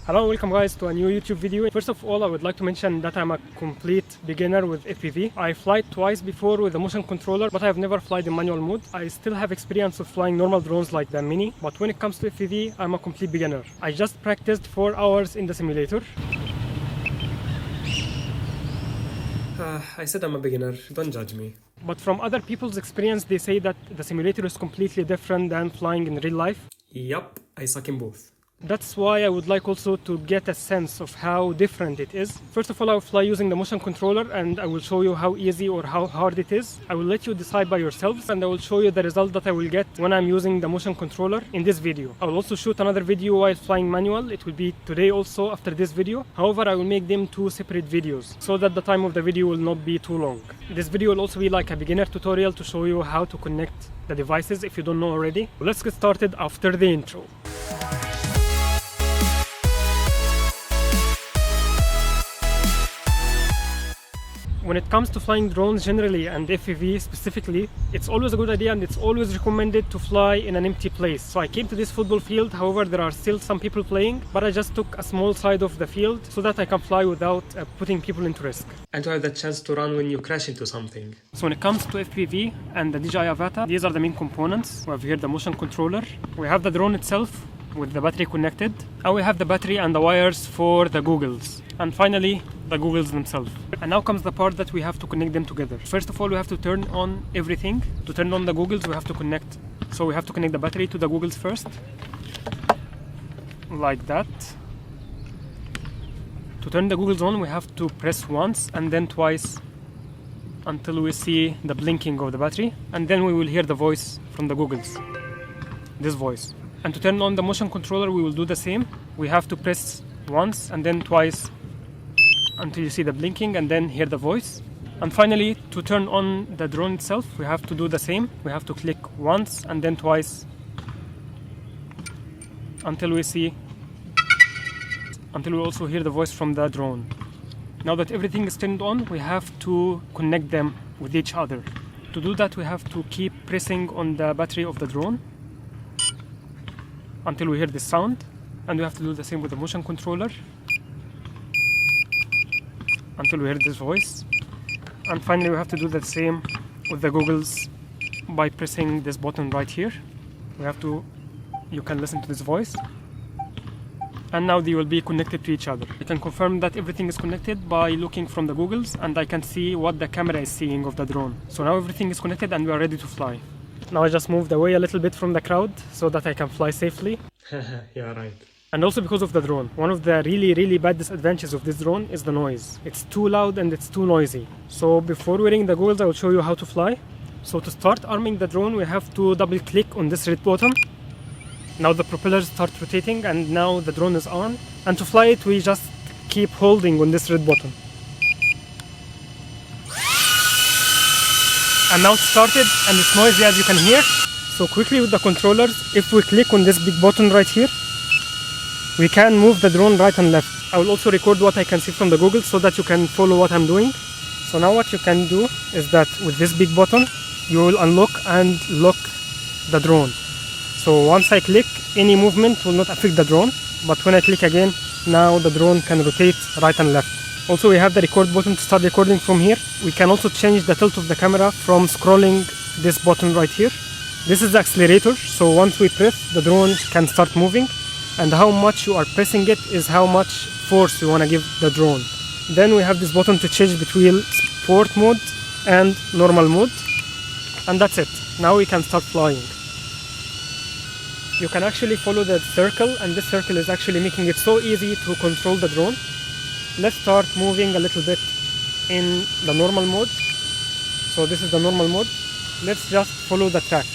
Hello, welcome guys to a new YouTube video. First of all, I would like to mention that I'm a complete beginner with FPV. I flight twice before with a motion controller, but I've never flied in manual mode. I still have experience of flying normal drones like the Mini, but when it comes to FPV, I'm a complete beginner. I just practiced 4 hours in the simulator. I said I'm a beginner, don't judge me. But from other people's experience, they say that the simulator is completely different than flying in real life. Yup, I suck in both. That's why I would like also to get a sense of how different it is. First of all, I will fly using the motion controller and I will show you how easy or how hard it is. I will let you decide by yourselves and I will show you the result that I will get when I'm using the motion controller in this video. I will also shoot another video while flying manual. It will be today also after this video. However, I will make them 2 separate videos so that the time of the video will not be too long. This video will also be like a beginner tutorial to show you how to connect the devices if you don't know already. Let's get started after the intro. When it comes to flying drones generally and FPV specifically, it's always a good idea and it's always recommended to fly in an empty place. So I came to this football field, however there are still some people playing, but I just took a small side of the field so that I can fly without putting people into risk. And to have the chance to run when you crash into something. So when it comes to FPV and the DJI Avata, these are the main components. We have here the motion controller, we have the drone itself with the battery connected, and we have the battery and the wires for the goggles, and finally the goggles themselves. And now comes the part that we have to connect them together. First of all, we have to turn on everything. To turn on the goggles, we have to connect. So we have to connect the battery to the goggles first, like that. To turn the goggles on, we have to press once and then twice until we see the blinking of the battery, and then we will hear the voice from the goggles, this voice. And to turn on the motion controller, we will do the same. We have to press once and then twice until you see the blinking and then hear the voice. And finally, to turn on the drone itself, we have to do the same. We have to click once and then twice until we also hear the voice from the drone. Now that everything is turned on, we have to connect them with each other. To do that, we have to keep pressing on the battery of the drone until we hear this sound, and we have to do the same with the motion controller until we hear this voice, and finally we have to do the same with the goggles by pressing this button right here. You can listen to this voice, and now they will be connected to each other. I can confirm that everything is connected by looking from the goggles, and I can see what the camera is seeing of the drone. So now everything is connected and we are ready to fly. Now I just moved away a little bit from the crowd so that I can fly safely. Yeah, right. And also because of the drone. One of the really bad disadvantages of this drone is the noise. It's too loud and it's too noisy. So before wearing the goggles, I will show you how to fly. So to start arming the drone, we have to double click on this red button. Now the propellers start rotating and now the drone is armed. And to fly it, we just keep holding on this red button. And now it started and it's noisy as you can hear. So quickly with the controllers, if we click on this big button right here, we can move the drone right and left. I will also record what I can see from the goggles so that you can follow what I'm doing. So now what you can do is that with this big button, you will unlock and lock the drone. So once I click, any movement will not affect the drone. But when I click again, now the drone can rotate right and left. Also, we have the record button to start recording from here. We can also change the tilt of the camera from scrolling this button right here. This is the accelerator, so once we press, the drone can start moving. And how much you are pressing it is how much force you want to give the drone. Then we have this button to change between sport mode and normal mode. And that's it. Now we can start flying. You can actually follow the circle, and this circle is actually making it so easy to control the drone. Let's start moving a little bit in the normal mode. So this is the normal mode. Let's just follow the track.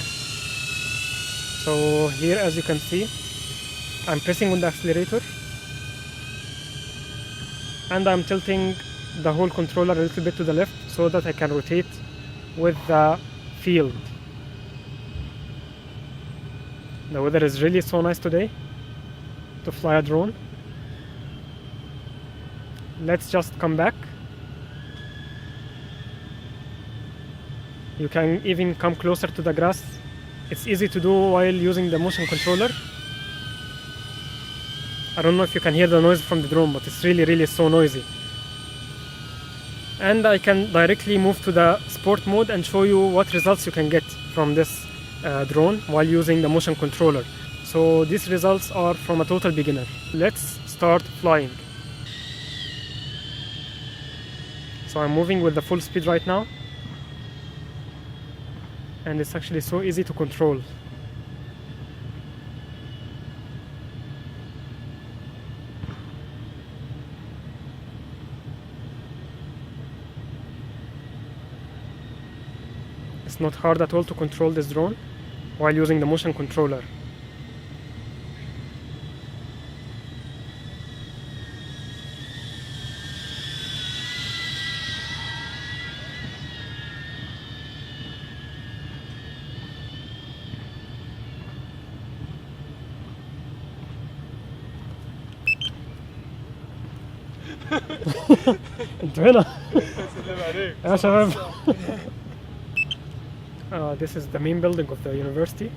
So here, as you can see, I'm pressing on the accelerator and I'm tilting the whole controller a little bit to the left so that I can rotate with the field. The weather is really so nice today to fly a drone. Let's just come back. You can even come closer to the grass. It's easy to do while using the motion controller. I don't know if you can hear the noise from the drone, but it's really so noisy. And I can directly move to the sport mode and show you what results you can get from this drone while using the motion controller. So these results are from a total beginner. Let's start flying. So I'm moving with the full speed right now, and it's actually so easy to control. It's not hard at all to control this drone while using the motion controller. انتوا هنا يا شباب. This is the main building of the university.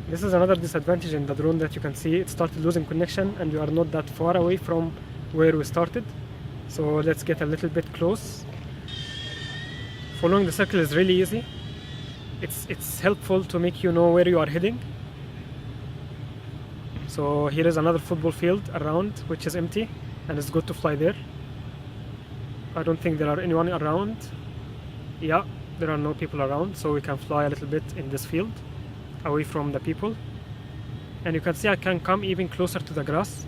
This is another disadvantage in the drone that you can see. It started losing connection and you are not that far away from where we started. So let's get a little bit close. Following the circle is really easy. It's helpful to make you know where you are heading. So here is another football field around, which is empty, and it's good to fly there. I don't think there are anyone around. Yeah, there are no people around, so we can fly a little bit in this field, away from the people. And you can see I can come even closer to the grass,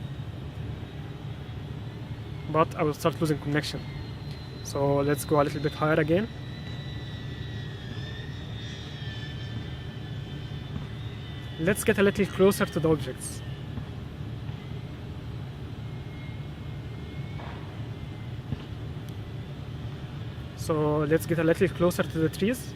but I will start losing connection. So let's go a little bit higher again. Let's get a little closer to the objects. So let's get a little closer to the trees.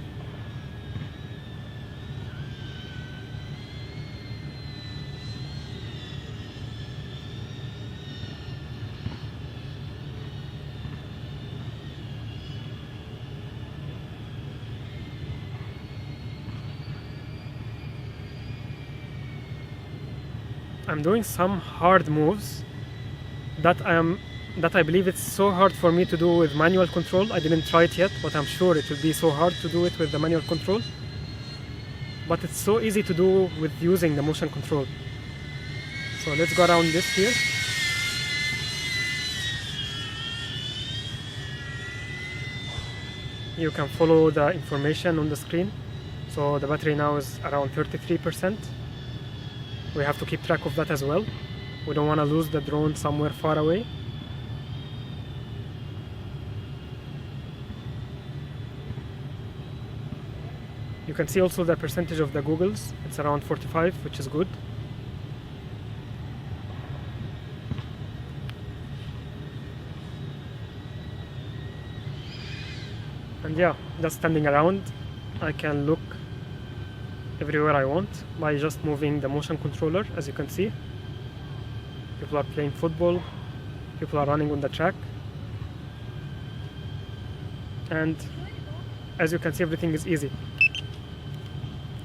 I'm doing some hard moves that I believe it's so hard for me to do with manual control. I didn't try it yet, but I'm sure it will be so hard to do it with the manual control. But it's so easy to do with using the motion control. So let's go around this here. You can follow the information on the screen. So the battery now is around 33%. We have to keep track of that as well. We don't want to lose the drone somewhere far away. You can see also the percentage of the googles. It's around 45, which is good. And yeah, just standing around, I can look everywhere I want by just moving the motion controller. As you can see, people are playing football, people are running on the track, and as you can see, everything is easy.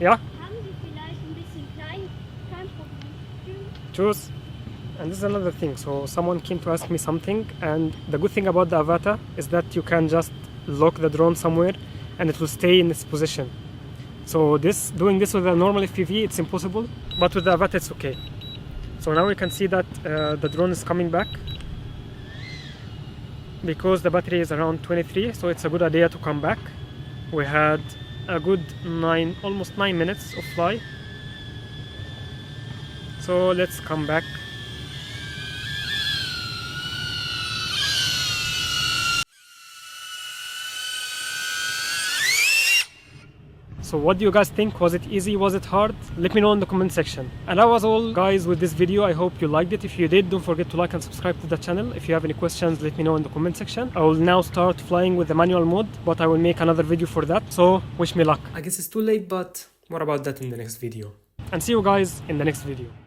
Yeah? Choose. And this is another thing. So someone came to ask me something, and the good thing about the Avata is that you can just lock the drone somewhere and it will stay in its position. So doing this with a normal FPV, it's impossible, but with the Avata it's okay. So now we can see that the drone is coming back because the battery is around 23, so it's a good idea to come back. We had a good almost 9 minutes of fly. So let's come back. So what do you guys think? Was it easy? Was it hard? Let me know in the comment section. And that was all, guys, with this video. I hope you liked it. If you did, don't forget to like and subscribe to the channel. If you have any questions, let me know in the comment section. I will now start flying with the manual mode, but I will make another video for that. So wish me luck. I guess it's too late, but what about that in the next video? And see you guys in the next video.